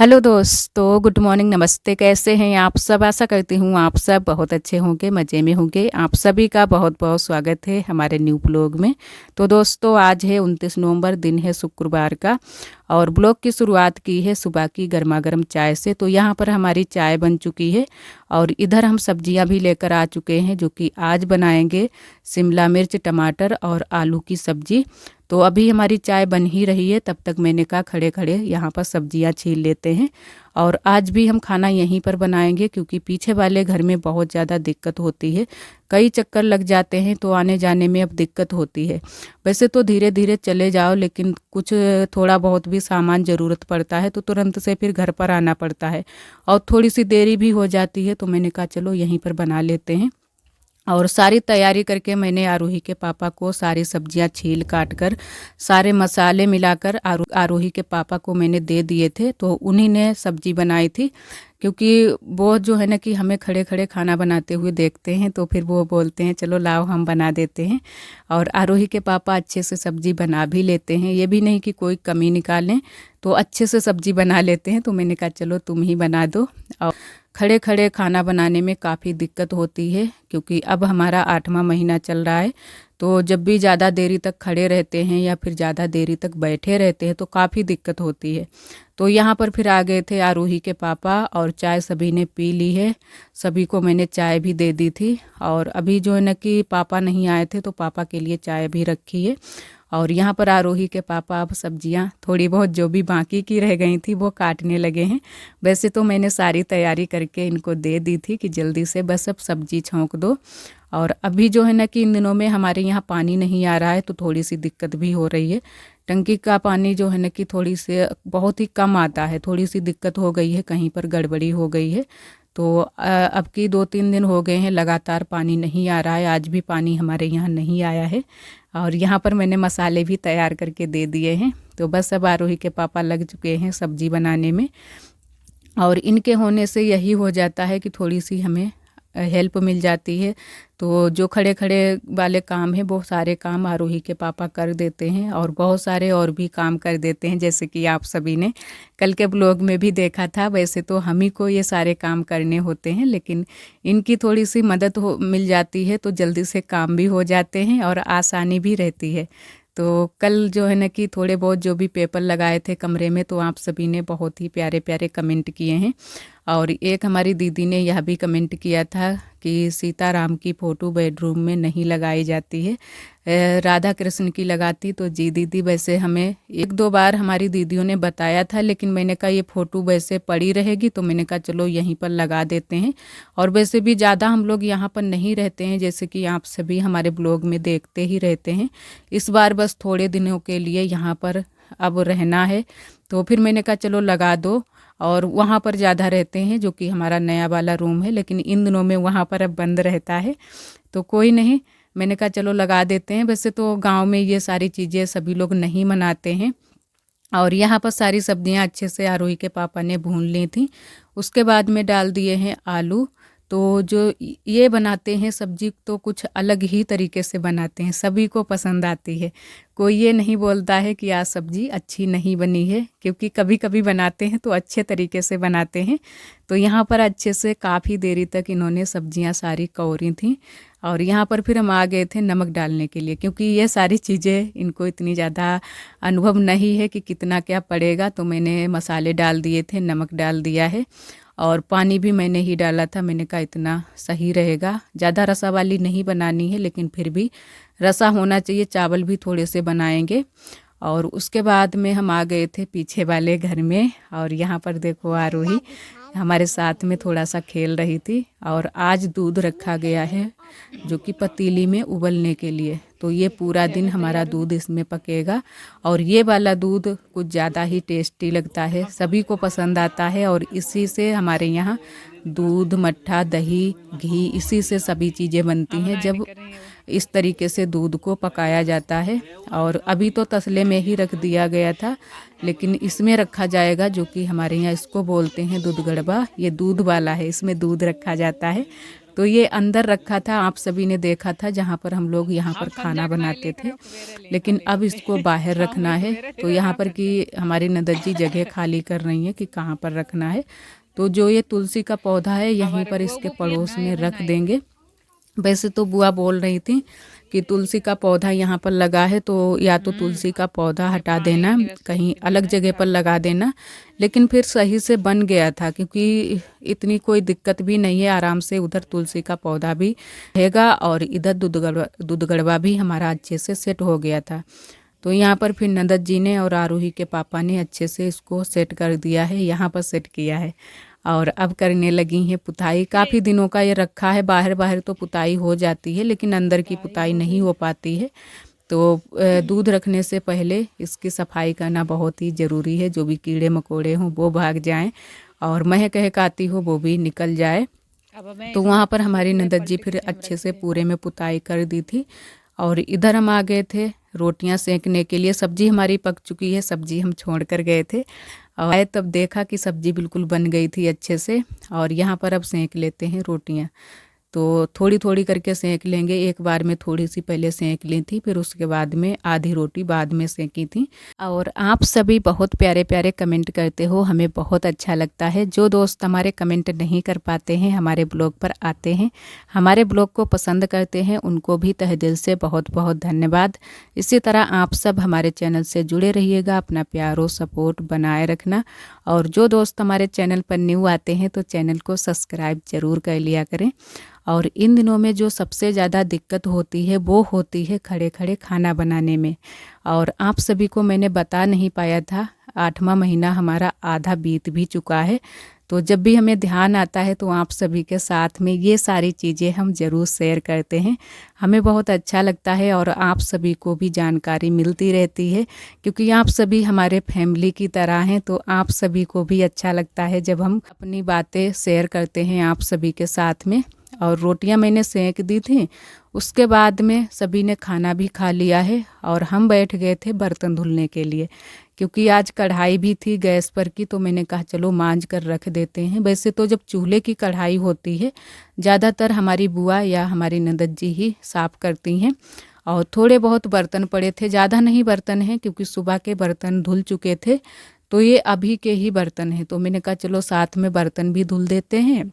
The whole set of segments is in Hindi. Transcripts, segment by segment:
हेलो दोस्तों, गुड मॉर्निंग, नमस्ते। कैसे हैं आप सब? आशा करती हूँ आप सब बहुत अच्छे होंगे, मज़े में होंगे। आप सभी का बहुत बहुत स्वागत है हमारे न्यू ब्लॉग में। तो दोस्तों, आज है 29 नवंबर, दिन है शुक्रवार का, और ब्लॉग की शुरुआत की है सुबह की गर्मा गर्म चाय से। तो यहाँ पर हमारी चाय बन चुकी है और इधर हम सब्जियाँ भी लेकर आ चुके हैं, जो कि आज बनाएंगे शिमला मिर्च, टमाटर और आलू की सब्जी। तो अभी हमारी चाय बन ही रही है, तब तक मैंने कहा खड़े खड़े यहाँ पर सब्जियाँ छील लेते हैं। और आज भी हम खाना यहीं पर बनाएंगे, क्योंकि पीछे वाले घर में बहुत ज़्यादा दिक्कत होती है। कई चक्कर लग जाते हैं तो आने जाने में अब दिक्कत होती है। वैसे तो धीरे धीरे चले जाओ, लेकिन कुछ थोड़ा बहुत भी सामान ज़रूरत पड़ता है तो तुरंत से फिर घर पर आना पड़ता है, और थोड़ी सी देरी भी हो जाती है। तो मैंने कहा चलो यहीं पर बना लेते हैं। और सारी तैयारी करके मैंने आरोही के पापा को सारी सब्जियां छील काट कर सारे मसाले मिलाकर आरोही के पापा को मैंने दे दिए थे। तो उन्हीं ने सब्जी बनाई थी, क्योंकि वो जो है ना कि हमें खड़े खड़े खाना बनाते हुए देखते हैं, तो फिर वो बोलते हैं चलो लाओ हम बना देते हैं। और आरोही के पापा अच्छे से सब्जी बना भी लेते हैं, ये भी नहीं कि कोई कमी निकालें, तो अच्छे से सब्जी बना लेते हैं। तो मैंने कहा चलो तुम ही बना दो। और खड़े खड़े खाना बनाने में काफ़ी दिक्कत होती है, क्योंकि अब हमारा 8वां महीना चल रहा है। तो जब भी ज़्यादा देरी तक खड़े रहते हैं या फिर ज़्यादा देरी तक बैठे रहते हैं तो काफ़ी दिक्कत होती है। तो यहाँ पर फिर आ गए थे आरोही के पापा, और चाय सभी ने पी ली है। सभी को मैंने चाय भी दे दी थी। और अभी जो है ना कि पापा नहीं आए थे तो पापा के लिए चाय भी रखी है। और यहाँ पर आरोही के पापा अब सब्जियाँ थोड़ी बहुत जो भी बाकी की रह गई थी वो काटने लगे हैं। वैसे तो मैंने सारी तैयारी करके इनको दे दी थी कि जल्दी से बस अब सब्जी छौंक दो। और अभी जो है ना कि इन दिनों में हमारे यहाँ पानी नहीं आ रहा है, तो थोड़ी सी दिक्कत भी हो रही है। टंकी का पानी जो है ना कि थोड़ी से बहुत ही कम आता है, थोड़ी सी दिक्कत हो गई है, कहीं पर गड़बड़ी हो गई है। तो अब की 2-3 दिन हो गए हैं लगातार पानी नहीं आ रहा है। आज भी पानी हमारे यहाँ नहीं आया है। और यहाँ पर मैंने मसाले भी तैयार करके दे दिए हैं। तो बस अब आरोही के पापा लग चुके हैं सब्जी बनाने में। और इनके होने से यही हो जाता है कि थोड़ी सी हमें हेल्प मिल जाती है। तो जो खड़े खड़े वाले काम हैं वो सारे काम आरोही के पापा कर देते हैं, और बहुत सारे और भी काम कर देते हैं, जैसे कि आप सभी ने कल के ब्लॉग में भी देखा था। वैसे तो हम ही को ये सारे काम करने होते हैं, लेकिन इनकी थोड़ी सी मदद मिल जाती है तो जल्दी से काम भी हो जाते हैं और आसानी भी रहती है। तो कल जो है ना कि थोड़े बहुत जो भी पेपर लगाए थे कमरे में, तो आप सभी ने बहुत ही प्यारे प्यारे कमेंट किए हैं। और एक हमारी दीदी ने यह भी कमेंट किया था कि सीताराम की फ़ोटो बेडरूम में नहीं लगाई जाती है, राधा कृष्ण की लगाती। तो जी दीदी, वैसे हमें 1-2 बार हमारी दीदियों ने बताया था, लेकिन मैंने कहा ये फ़ोटो वैसे पड़ी रहेगी, तो मैंने कहा चलो यहीं पर लगा देते हैं। और वैसे भी ज़्यादा हम लोग यहाँ पर नहीं रहते हैं, जैसे कि आप सभी हमारे ब्लॉग में देखते ही रहते हैं। इस बार बस थोड़े दिनों के लिए यहाँ पर अब रहना है, तो फिर मैंने कहा चलो लगा दो। और वहाँ पर ज़्यादा रहते हैं, जो कि हमारा नया वाला रूम है, लेकिन इन दिनों में वहाँ पर अब बंद रहता है। तो कोई नहीं, मैंने कहा चलो लगा देते हैं। वैसे तो गांव में ये सारी चीज़ें सभी लोग नहीं मनाते हैं। और यहाँ पर सारी सब्जियाँ अच्छे से आरोही के पापा ने भून ली थी। उसके बाद में डाल दिए हैं आलू। तो जो ये बनाते हैं सब्जी तो कुछ अलग ही तरीके से बनाते हैं, सभी को पसंद आती है। कोई ये नहीं बोलता है कि आज सब्जी अच्छी नहीं बनी है, क्योंकि कभी कभी बनाते हैं तो अच्छे तरीके से बनाते हैं। तो यहाँ पर अच्छे से काफ़ी देरी तक इन्होंने सब्जियाँ सारी कौरी थी। और यहाँ पर फिर हम आ गए थे नमक डालने के लिए, क्योंकि ये सारी चीज़ें इनको इतनी ज़्यादा अनुभव नहीं है कि कितना क्या पड़ेगा। तो मैंने मसाले डाल दिए थे, नमक डाल दिया है, और पानी भी मैंने ही डाला था। मैंने कहा इतना सही रहेगा, ज़्यादा रसा वाली नहीं बनानी है, लेकिन फिर भी रसा होना चाहिए। चावल भी थोड़े से बनाएंगे। और उसके बाद में हम आ गए थे पीछे वाले घर में, और यहाँ पर देखो आरोही हमारे साथ में थोड़ा सा खेल रही थी। और आज दूध रखा गया है, जो कि पतीली में उबलने के लिए। तो ये पूरा दिन हमारा दूध इसमें पकेगा, और ये वाला दूध कुछ ज़्यादा ही टेस्टी लगता है, सभी को पसंद आता है। और इसी से हमारे यहाँ दूध, मट्ठा, दही, घी, इसी से सभी चीज़ें बनती हैं, जब इस तरीके से दूध को पकाया जाता है। और अभी तो तसले में ही रख दिया गया था, लेकिन इसमें रखा जाएगा, जो कि हमारे यहाँ इसको बोलते हैं दूध गड़बा। ये दूध वाला है, इसमें दूध रखा जाता है। तो ये अंदर रखा था, आप सभी ने देखा था, जहाँ पर हम लोग यहाँ पर खाना बनाते थे। लेकिन अब इसको बाहर रखना है। तो यहाँ पर कि हमारी ननद जी जगह खाली कर रही हैं कि कहाँ पर रखना है। तो जो ये तुलसी का पौधा है यहीं पर इसके पड़ोस में रख देंगे। वैसे तो बुआ बोल रही थी कि तुलसी का पौधा यहाँ पर लगा है तो या तो तुलसी का पौधा हटा देना, कहीं अलग जगह पर लगा देना। लेकिन फिर सही से बन गया था, क्योंकि इतनी कोई दिक्कत भी नहीं है, आराम से उधर तुलसी का पौधा भी रहेगा और इधर दूधगड़वा भी हमारा अच्छे से सेट हो गया था। तो यहाँ पर फिर ननद जी ने और आरोही के पापा ने अच्छे से इसको सेट कर दिया है, यहाँ पर सेट किया है और अब करने लगी हैं पुताई। काफ़ी दिनों का ये रखा है, बाहर बाहर तो पुताई हो जाती है लेकिन अंदर की पुताई नहीं हो पाती है। तो दूध रखने से पहले इसकी सफाई करना बहुत ही ज़रूरी है, जो भी कीड़े मकोड़े हों वो भाग जाएं और महक आती हो वो भी निकल जाए। तो वहाँ पर हमारी ननद जी फिर अच्छे से पूरे में पुताई कर दी थी और इधर हम आ गए थे रोटियां सेकने के लिए। सब्जी हमारी पक चुकी है, सब्जी हम छोड़ कर गए थे और आए तब देखा कि सब्जी बिल्कुल बन गई थी अच्छे से। और यहाँ पर अब सेक लेते हैं रोटियाँ। तो थोड़ी थोड़ी करके सेक लेंगे, एक बार में थोड़ी सी पहले सेक ली थी, फिर उसके बाद में आधी रोटी बाद में सेकी थी। और आप सभी बहुत प्यारे प्यारे कमेंट करते हो, हमें बहुत अच्छा लगता है। जो दोस्त हमारे कमेंट नहीं कर पाते हैं, हमारे ब्लॉग पर आते हैं, हमारे ब्लॉग को पसंद करते हैं, उनको भी तहे दिल से बहुत बहुत धन्यवाद। इसी तरह आप सब हमारे चैनल से जुड़े रहिएगा, अपना प्यार और सपोर्ट बनाए रखना। और जो दोस्त हमारे चैनल पर न्यू आते हैं तो चैनल को सब्सक्राइब ज़रूर कर लिया करें। और इन दिनों में जो सबसे ज़्यादा दिक्कत होती है वो होती है खड़े खड़े खाना बनाने में। और आप सभी को मैंने बता नहीं पाया था, 8वां महीना हमारा आधा बीत भी चुका है। तो जब भी हमें ध्यान आता है तो आप सभी के साथ में ये सारी चीज़ें हम ज़रूर शेयर करते हैं। हमें बहुत अच्छा लगता है और आप सभी को भी जानकारी मिलती रहती है, क्योंकि आप सभी हमारे फैमिली की तरह हैं। तो आप सभी को भी अच्छा लगता है जब हम अपनी बातें शेयर करते हैं आप सभी के साथ में। और रोटियां मैंने सेक दी थी, उसके बाद में सभी ने खाना भी खा लिया है और हम बैठ गए थे बर्तन धुलने के लिए, क्योंकि आज कढ़ाई भी थी गैस पर की। तो मैंने कहा चलो मांज कर रख देते हैं। वैसे तो जब चूल्हे की कढ़ाई होती है ज़्यादातर हमारी बुआ या हमारी ननद जी ही साफ़ करती हैं। और थोड़े बहुत बर्तन पड़े थे, ज़्यादा नहीं बर्तन हैं, क्योंकि सुबह के बर्तन धुल चुके थे तो ये अभी के ही बर्तन हैं। तो मैंने कहा चलो साथ में बर्तन भी धुल देते हैं।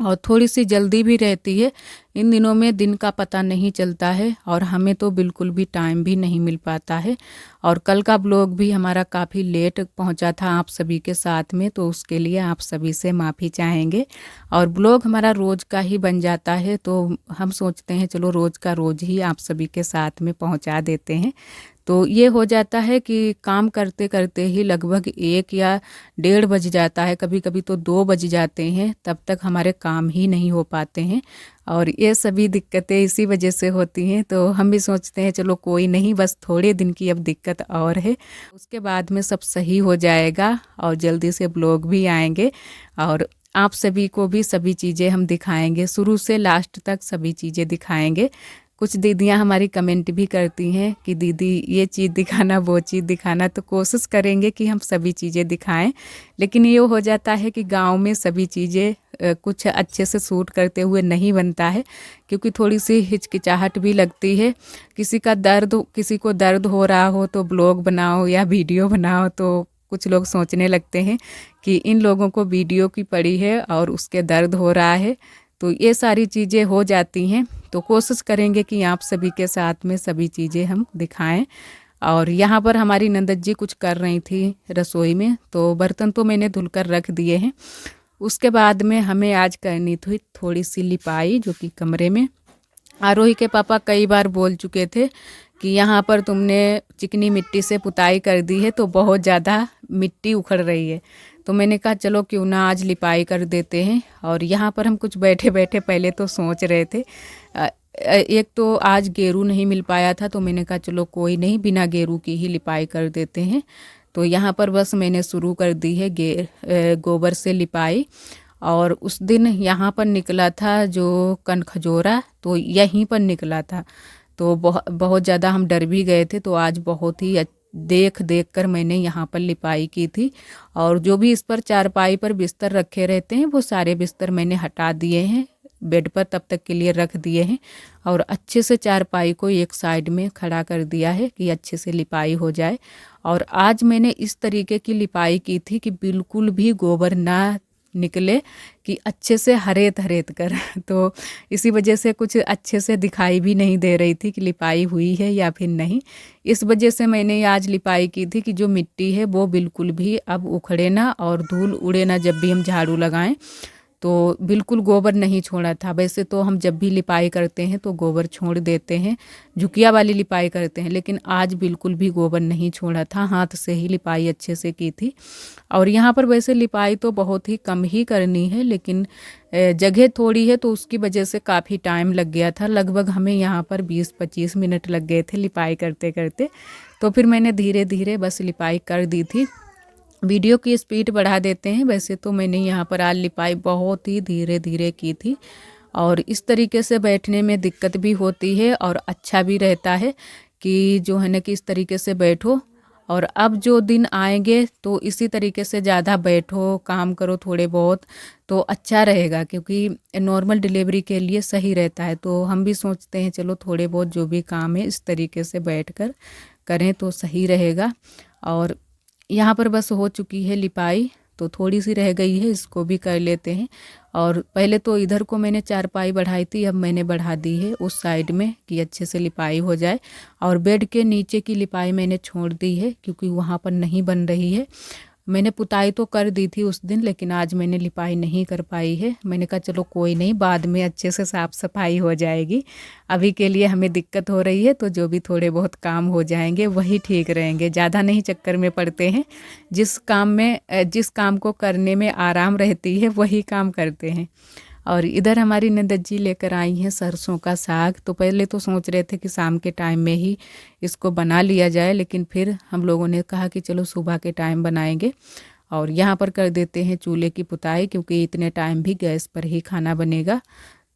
और थोड़ी सी जल्दी भी रहती है, इन दिनों में दिन का पता नहीं चलता है और हमें तो बिल्कुल भी टाइम भी नहीं मिल पाता है। और कल का ब्लॉग भी हमारा काफ़ी लेट पहुंचा था आप सभी के साथ में, तो उसके लिए आप सभी से माफ़ी चाहेंगे। और ब्लॉग हमारा रोज़ का ही बन जाता है तो हम सोचते हैं चलो रोज़ का रोज़ ही आप सभी के साथ में पहुंचा देते हैं। तो ये हो जाता है कि काम करते करते ही लगभग 1 या 1:30 बज जाता है, कभी कभी तो 2 बज जाते हैं, तब तक हमारे काम ही नहीं हो पाते हैं। और ये सभी दिक्कतें इसी वजह से होती हैं। तो हम भी सोचते हैं चलो कोई नहीं, बस थोड़े दिन की अब दिक्कत और है, उसके बाद में सब सही हो जाएगा और जल्दी से ब्लॉग भी आएंगे और आप सभी को भी सभी चीज़ें हम दिखाएंगे, शुरू से लास्ट तक सभी चीज़ें दिखाएंगे। कुछ दीदियां हमारी कमेंट भी करती हैं कि दीदी ये चीज़ दिखाना वो चीज़ दिखाना, तो कोशिश करेंगे कि हम सभी चीज़ें दिखाएं। लेकिन ये हो जाता है कि गांव में सभी चीज़ें कुछ अच्छे से शूट करते हुए नहीं बनता है, क्योंकि थोड़ी सी हिचकिचाहट भी लगती है। किसी को दर्द हो रहा हो तो ब्लॉग बनाओ या वीडियो बनाओ, तो कुछ लोग सोचने लगते हैं कि इन लोगों को वीडियो की पड़ी है और उसके दर्द हो रहा है। तो ये सारी चीज़ें हो जाती हैं। तो कोशिश करेंगे कि आप सभी के साथ में सभी चीज़ें हम दिखाएं। और यहाँ पर हमारी ननद जी कुछ कर रही थी रसोई में, तो बर्तन तो मैंने धुलकर रख दिए हैं। उसके बाद में हमें आज करनी थी थोड़ी सी लिपाई, जो कि कमरे में। आरोही के पापा कई बार बोल चुके थे कि यहाँ पर तुमने चिकनी मिट्टी से पुताई कर दी है तो बहुत ज़्यादा मिट्टी उखड़ रही है। तो मैंने कहा चलो क्यों ना आज लिपाई कर देते हैं। और यहाँ पर हम कुछ बैठे बैठे पहले तो सोच रहे थे, एक तो आज गेरू नहीं मिल पाया था, तो मैंने कहा चलो कोई नहीं, बिना गेरू की ही लिपाई कर देते हैं। तो यहाँ पर बस मैंने शुरू कर दी है गोबर से लिपाई। और उस दिन यहाँ पर निकला था जो कनखजोरा, तो यहीं पर निकला था, तो बहुत ज़्यादा हम डर भी गए थे। तो आज बहुत ही देख कर मैंने यहाँ पर लिपाई की थी। और जो भी इस पर चारपाई पर बिस्तर रखे रहते हैं वो सारे बिस्तर मैंने हटा दिए हैं। बेड पर तब तक के लिए रख दिए हैं और अच्छे से चारपाई को एक साइड में खड़ा कर दिया है कि अच्छे से लिपाई हो जाए। और आज मैंने इस तरीके की लिपाई की थी कि बिल्कुल भी गोबर ना निकले, कि अच्छे से हरेत हरेत कर तो इसी वजह से कुछ अच्छे से दिखाई भी नहीं दे रही थी कि लिपाई हुई है या फिर नहीं। इस वजह से मैंने आज लिपाई की थी कि जो मिट्टी है वो बिल्कुल भी अब उखड़े ना और धूल उड़े ना, जब भी हम झाड़ू लगाएं तो बिल्कुल गोबर नहीं छोड़ा था। वैसे तो हम जब भी लिपाई करते हैं तो गोबर छोड़ देते हैं, झुकिया वाली लिपाई करते हैं, लेकिन आज बिल्कुल भी गोबर नहीं छोड़ा था, हाथ से ही लिपाई अच्छे से की थी। और यहाँ पर वैसे लिपाई तो बहुत ही कम ही करनी है, लेकिन जगह थोड़ी है तो उसकी वजह से काफ़ी टाइम लग गया था। लगभग हमें यहाँ पर 20-25 मिनट लग गए थे लिपाई करते करते। तो फिर मैंने धीरे धीरे बस लिपाई कर दी थी। वीडियो की स्पीड बढ़ा देते हैं। वैसे तो मैंने यहाँ पर आज लिपाई बहुत ही धीरे धीरे की थी और इस तरीके से बैठने में दिक्कत भी होती है और अच्छा भी रहता है कि जो है ना कि इस तरीके से बैठो। और अब जो दिन आएंगे तो इसी तरीके से ज़्यादा बैठो, काम करो थोड़े बहुत, तो अच्छा रहेगा, क्योंकि नॉर्मल डिलीवरी के लिए सही रहता है। तो हम भी सोचते हैं चलो थोड़े बहुत जो भी काम है इस तरीके से बैठकर करें तो सही रहेगा। और यहाँ पर बस हो चुकी है लिपाई, तो थोड़ी सी रह गई है, इसको भी कर लेते हैं। और पहले तो इधर को मैंने चारपाई बढ़ाई थी, अब मैंने बढ़ा दी है उस साइड में कि अच्छे से लिपाई हो जाए। और बेड के नीचे की लिपाई मैंने छोड़ दी है क्योंकि वहाँ पर नहीं बन रही है। मैंने पुताई तो कर दी थी उस दिन, लेकिन आज मैंने लिपाई नहीं कर पाई है। मैंने कहा चलो कोई नहीं, बाद में अच्छे से साफ़ सफाई हो जाएगी। अभी के लिए हमें दिक्कत हो रही है तो जो भी थोड़े बहुत काम हो जाएंगे वही ठीक रहेंगे, ज़्यादा नहीं चक्कर में पड़ते हैं। जिस काम को करने में आराम रहती है वही काम करते हैं। और इधर हमारी नंदत जी लेकर आई हैं सरसों का साग। तो पहले तो सोच रहे थे कि शाम के टाइम में ही इसको बना लिया जाए, लेकिन फिर हम लोगों ने कहा कि चलो सुबह के टाइम बनाएंगे। और यहाँ पर कर देते हैं चूल्हे की पुताई, क्योंकि इतने टाइम भी गैस पर ही खाना बनेगा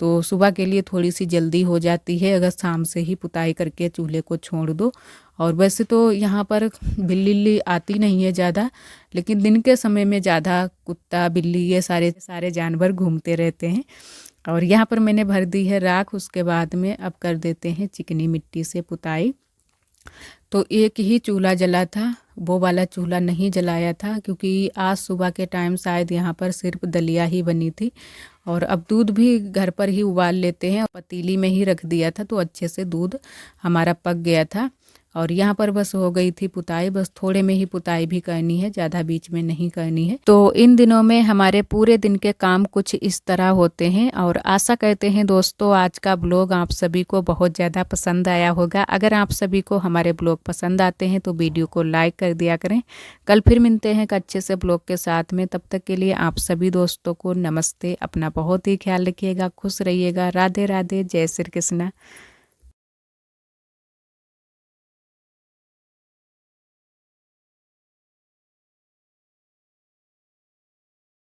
तो सुबह के लिए थोड़ी सी जल्दी हो जाती है अगर शाम से ही पुताई करके चूल्हे को छोड़ दो। और वैसे तो यहाँ पर बिल्ली आती नहीं है ज़्यादा, लेकिन दिन के समय में ज़्यादा कुत्ता बिल्ली ये सारे सारे जानवर घूमते रहते हैं। और यहाँ पर मैंने भर दी है राख। उसके बाद में अब कर देते हैं चिकनी मिट्टी से पुताई। तो एक ही चूल्हा जला था, वो वाला चूल्हा नहीं जलाया था क्योंकि आज सुबह के टाइम शायद यहाँ पर सिर्फ दलिया ही बनी थी। और अब दूध भी घर पर ही उबाल लेते हैं, पतीली में ही रख दिया था तो अच्छे से दूध हमारा पक गया था। और यहाँ पर बस हो गई थी पुताई, बस थोड़े में ही पुताई भी करनी है, ज़्यादा बीच में नहीं करनी है। तो इन दिनों में हमारे पूरे दिन के काम कुछ इस तरह होते हैं। और आशा करते हैं दोस्तों आज का ब्लॉग आप सभी को बहुत ज़्यादा पसंद आया होगा। अगर आप सभी को हमारे ब्लॉग पसंद आते हैं तो वीडियो को लाइक कर दिया करें। कल फिर मिलते हैं एक अच्छे से ब्लॉग के साथ में। तब तक के लिए आप सभी दोस्तों को नमस्ते। अपना बहुत ही ख्याल रखिएगा, खुश रहिएगा। राधे राधे, जय श्री कृष्ण।